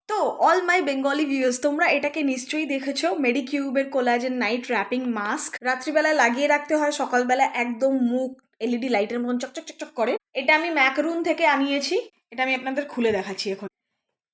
তো all my Bengali viewers, তোমরা এটাকে নিশ্চয়ই দেখেছো, মেডিকিউবের কোলাজেন নাইট র্যাপিং মাস্ক। রাত্রিবেলা লাগিয়ে রাখতে হয়, সকালবেলা একদম মুখ এলইডি লাইটের মতন চকচক চকচক করে। এটা আমি ম্যাকরুন থেকে আনিয়েছি। এটা আমি আপনাদের খুলে দেখাচ্ছি এখন।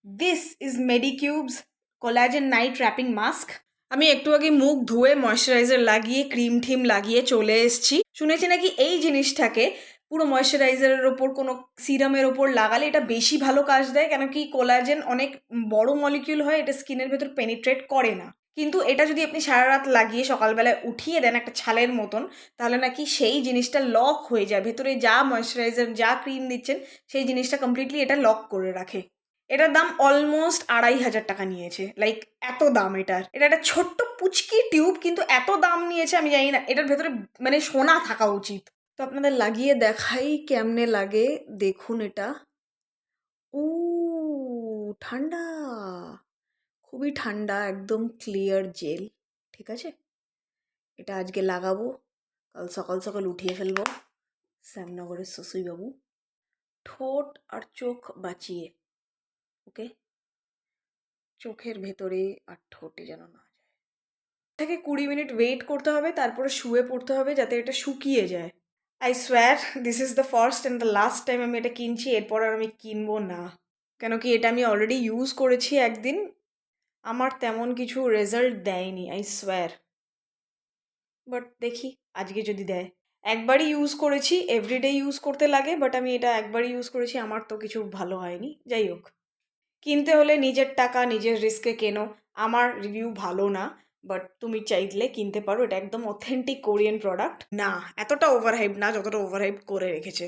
This is Medicubes collagen night wrapping mask. আমি একটু আগে মুখ ধুয়ে ময়শ্চারাইজার লাগিয়ে ক্রিম ঠিম লাগিয়ে চলে এসেছি। শুনেছি নাকি এই জিনিসটাকে পুরো ময়শ্চারাইজারের ওপর কোনো সিরামের ওপর লাগালে এটা বেশি ভালো কাজ দেয়, কেন কি কোলাজেন অনেক বড় মলিকিউল হয়, এটা স্কিনের ভেতর পেনিট্রেট করে না। কিন্তু এটা যদি আপনি সারা রাত লাগিয়ে সকালবেলায় উঠিয়ে দেন একটা ছালের মতন, তাহলে নাকি সেই জিনিসটা লক হয়ে যায়, ভেতরে যা ময়শ্চারাইজার যা ক্রিম দিচ্ছেন সেই জিনিসটা কমপ্লিটলি এটা লক করে রাখে। এটার দাম অলমোস্ট 2,500 টাকা নিয়েছে। লাইক এত দাম এটার। এটা একটা ছোট্ট পুচকি টিউব, কিন্তু এত দাম নিয়েছে আমি জানি না। এটার ভেতরে মানে সোনা থাকা উচিত। তো আপনাদের লাগিয়ে দেখাই কেমনে লাগে, দেখুন এটা। ও ঠান্ডা, খুবই ঠান্ডা, একদম ক্লিয়ার জেল। ঠিক আছে, এটা আজকে লাগাবো, কাল সকাল সকাল উঠিয়ে ফেলবো শ্যামনগরের শশুইবাবু, ঠোঁট আর চোখ বাঁচিয়ে। ওকে, চোখের ভেতরে আর ঠোঁটে যেন না যায়। থেকে 20 মিনিট ওয়েট করতে হবে, তারপরে শুয়ে পড়তে হবে যাতে এটা শুকিয়ে যায়। I swear this is the first and the last time আমি এটা কিনছি। এরপর আর আমি কিনবো না, কেন কি এটা আমি অলরেডি ইউজ করেছি একদিন, আমার তেমন কিছু রেজাল্ট দেয়নি, আই সোয়্যার। বাট দেখি আজকে যদি দেয়। একবারই ইউজ করেছি, এভরিডে ইউজ করতে লাগে, বাট আমি এটা একবারই ইউজ করেছি, আমার তো কিছু ভালো হয়নি। যাই হোক, কিনতে হলে নিজের টাকা নিজের রিস্কে কেনো। আমার রিভিউ ভালো না, বাট তুমি চাইলে কিনতে পারো। এটা একদম অথেন্টিক কোরিয়ান প্রোডাক্ট না, এতটা ওভারহাইপ না যতটা ওভারহাইপ করে রেখেছে।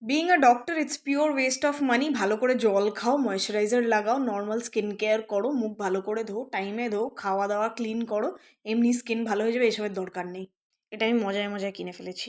Being a doctor it's pure West of money. ভালো করে জল খাও, ময়শ্চারাইজার লাগাও, নর্মাল স্কিন কেয়ার করো, মুখ ভালো করে ধো, টাইমে ধো, খাওয়া দাওয়া ক্লিন করো, এমনি স্কিন ভালো হয়ে যাবে, এসবের দরকার নেই। এটা আমি মজায় মজায় কিনে ফেলেছি।